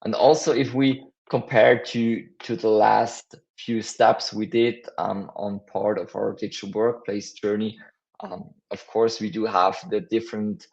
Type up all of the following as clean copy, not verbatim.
And also, if we compare to the last few steps we did on part of our digital workplace journey, of course, we do have the different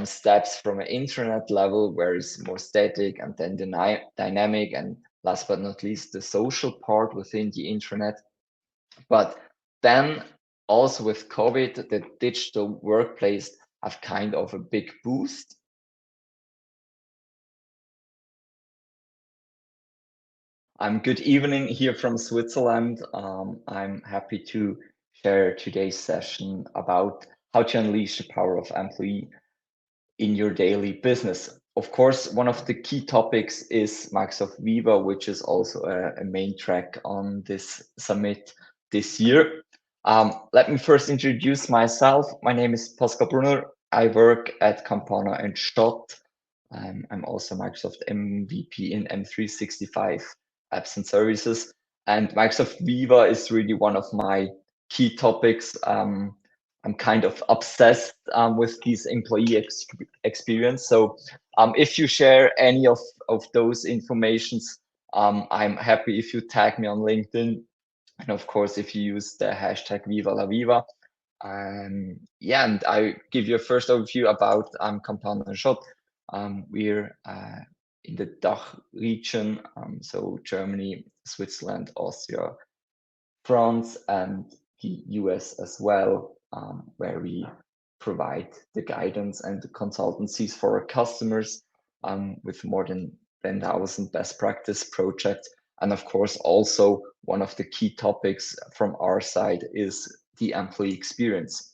steps from an intranet level, where it's more static, and then the dynamic, and last but not least, the social part within the intranet. But then also with COVID, the digital workplace have kind of a big boost. Good evening here from Switzerland. I'm happy to share today's session about how to unleash the power of employee in your daily business. Of course, one of the key topics is Microsoft Viva, which is also a main track on this summit this year. Let me first introduce myself. My name is Pascal Brunner. I work at Campana and Schott. I'm also Microsoft MVP in M365 apps and services. And Microsoft Viva is really one of my key topics. I'm kind of obsessed with these employee experience. So if you share any of those informations, I'm happy if you tag me on LinkedIn. And of course, if you use the hashtag Viva la Viva. Yeah, and I give you a first overview about Campana and Schott. We're in the DACH region, so Germany, Switzerland, Austria, France, and the US as well, where we provide the guidance and the consultancies for our customers with more than 10,000 best practice projects. And of course, also one of the key topics from our side is the employee experience.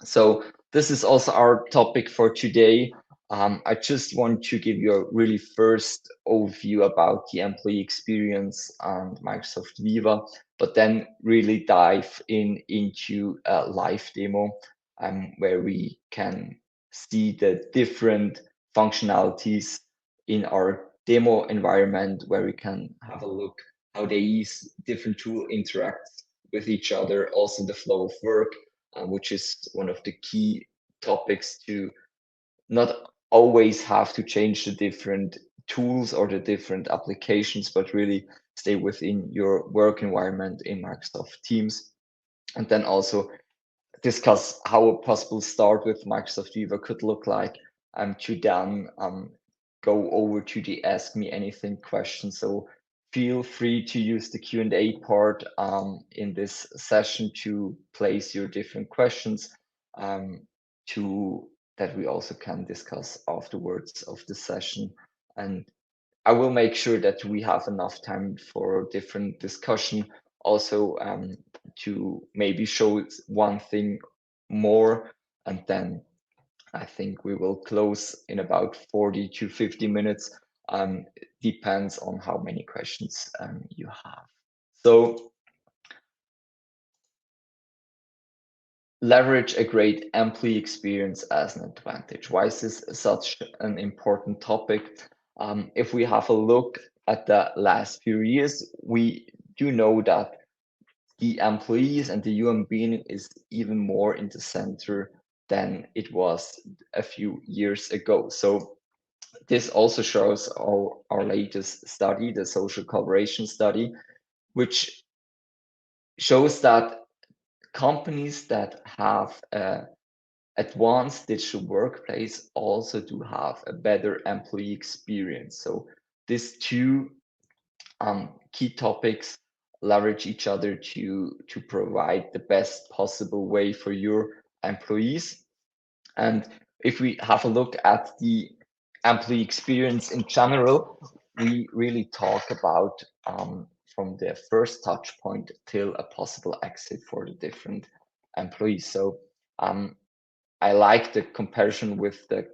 So this is also our topic for today. I just want to give you a really first overview about the employee experience and Microsoft Viva, but then really dive into a live demo where we can see the different functionalities in our demo environment, where we can have a look how these different tools interact with each other, also the flow of work, which is one of the key topics to not always have to change the different tools or the different applications, but really stay within your work environment in Microsoft Teams. And then also discuss how a possible start with Microsoft Viva could look like, to then go over to the Ask Me Anything question. So feel free to use the Q&A part in this session to place your different questions to that we also can discuss afterwards of the session. And I will make sure that we have enough time for different discussion, also to maybe show one thing more, and then I think we will close in about 40 to 50 minutes. Depends on how many questions you have. So leverage a great employee experience as an advantage. Why is this such an important topic? If we have a look at the last few years, we do know that the employees and the human being is even more in the center than it was a few years ago. So this also shows our latest study, the social collaboration study, which shows that companies that have advanced digital workplace also do have a better employee experience. So these two key topics leverage each other to provide the best possible way for your employees. And if we have a look at the employee experience in general, we really talk about from the first touch point till a possible exit for the different employees. So I like the comparison with the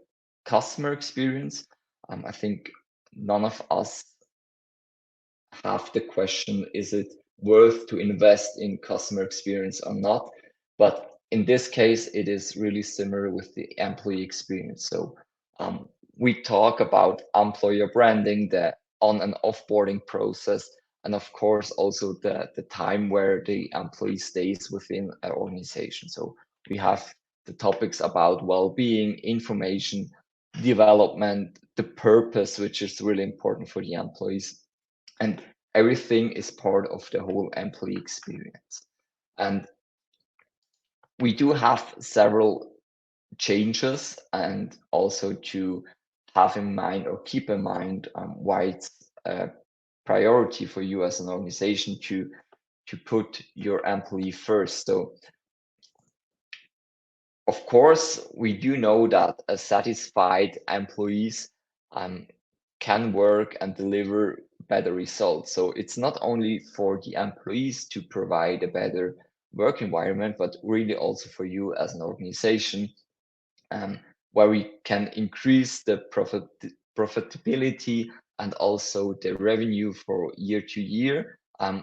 customer experience. I think none of us have the question, is it worth to invest in customer experience or not? But in this case, it is really similar with the employee experience. So we talk about employer branding, the on and offboarding process, and of course also the time where the employee stays within an organization. So we have the topics about well-being, information, development, the purpose, which is really important for the employees. And everything is part of the whole employee experience. And we do have several changes, and also to have in mind or keep in mind why it's a priority for you as an organization to put your employee first. So of course, we do know that a satisfied employees can work and deliver better results. So it's not only for the employees to provide a better work environment, but really also for you as an organization, where we can increase the profitability and also the revenue for year to year,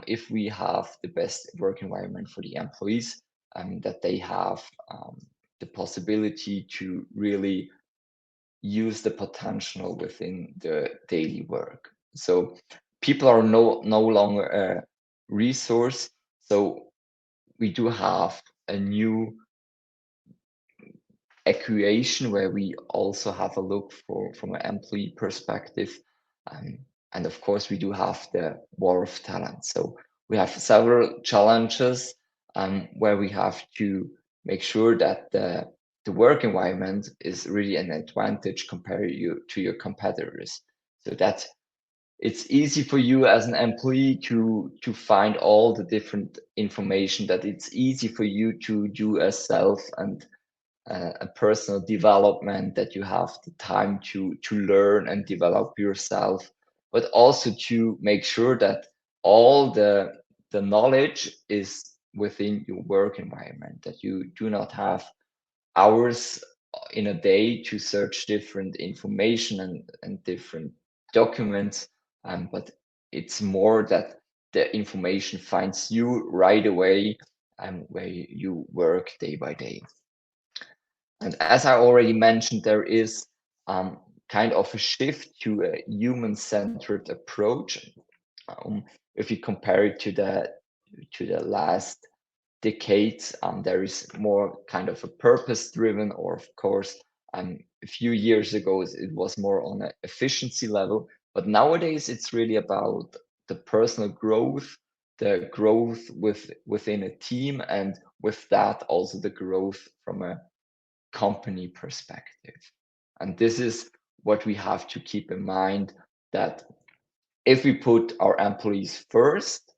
if we have the best work environment for the employees, that they have the possibility to really use the potential within the daily work. So people are no longer a resource. So we do have a new equation where we also have a look from an employee perspective. And of course, we do have the war of talent. So we have several challenges where we have to make sure that the work environment is really an advantage compared to your competitors. So that it's easy for you as an employee to find all the different information, that it's easy for you to do a self and a personal development, that you have the time to learn and develop yourself, but also to make sure that all the knowledge is within your work environment, that you do not have hours in a day to search different information and different documents, but it's more that the information finds you right away, where you work day by day. And as I already mentioned, there is kind of a shift to a human-centered approach. If you compare it to the last decades, there is more kind of a purpose-driven, or of course, a few years ago it was more on an efficiency level. But nowadays it's really about the personal growth, the growth within a team, and with that also the growth from a company perspective. And this is what we have to keep in mind, that if we put our employees first,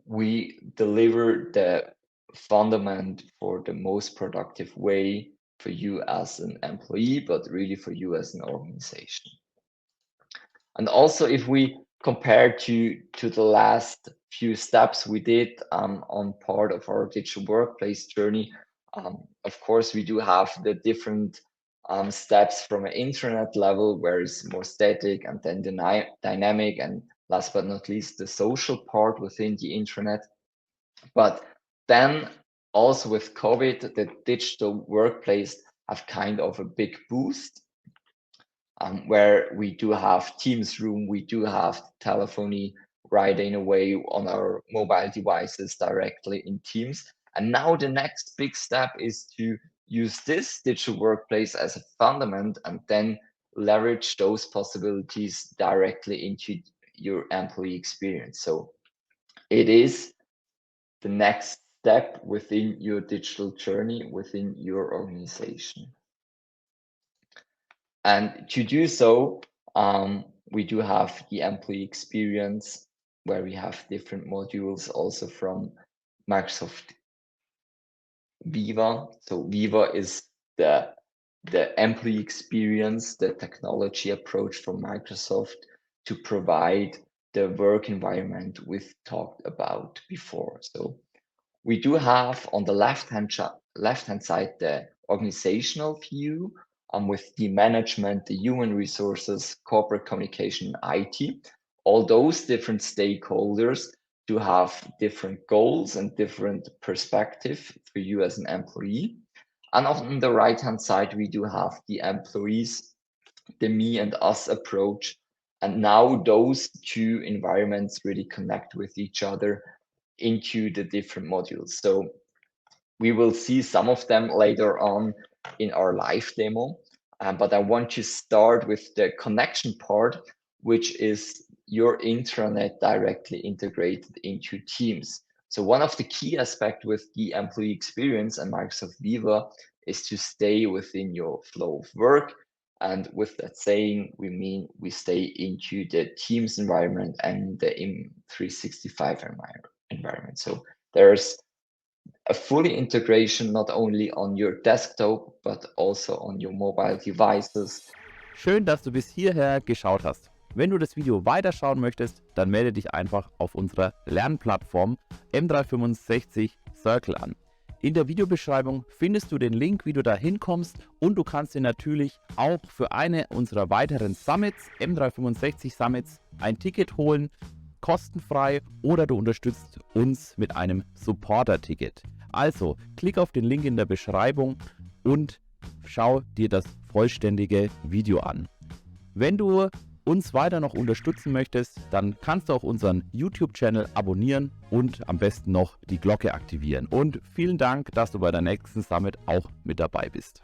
we deliver the fundament for the most productive way for you as an employee, but really for you as an organization. And also, if we compare to the last few steps we did on part of our digital workplace journey, of course, we do have the different steps from an intranet level, where it's more static, and then the dynamic, and last but not least, the social part within the intranet. But then also with COVID, the digital workplace have kind of a big boost, where we do have Teams room, we do have telephony right in a way on our mobile devices directly in Teams. And now the next big step is to use this digital workplace as a fundament, and then leverage those possibilities directly into your employee experience. So it is the next step within your digital journey within your organization. And to do so, we do have the employee experience, where we have different modules also from Microsoft Viva. So Viva is the employee experience, the technology approach from Microsoft to provide the work environment we've talked about before. So we do have on the left-hand side the organizational view, with the management, the human resources, corporate communication, IT. All those different stakeholders do have different goals and different perspective for you as an employee. And on the right-hand side, we do have the employees, the me and us approach. And now those two environments really connect with each other into the different modules. So we will see some of them later on in our live demo. But I want to start with the connection part, which is your intranet directly integrated into Teams. So one of the key aspects with the employee experience and Microsoft Viva is to stay within your flow of work. And with that saying, we mean we stay into the Teams environment and the M365 environment. So there's a fully integration not only on your desktop, but also on your mobile devices. Schön, dass du bis hierher geschaut hast. Wenn du das Video weiterschauen möchtest, dann melde dich einfach auf unserer Lernplattform M365 Circle an. In der Videobeschreibung findest du den Link, wie du da hinkommst, und du kannst dir natürlich auch für eine unserer weiteren Summits, M365 Summits, ein Ticket holen, kostenfrei, oder du unterstützt uns mit einem Supporter-Ticket. Also klick auf den Link in der Beschreibung und schau dir das vollständige Video an. Wenn du uns weiter noch unterstützen möchtest, dann kannst du auch unseren YouTube-Channel abonnieren und am besten noch die Glocke aktivieren. Und vielen Dank, dass du bei der nächsten Summit auch mit dabei bist.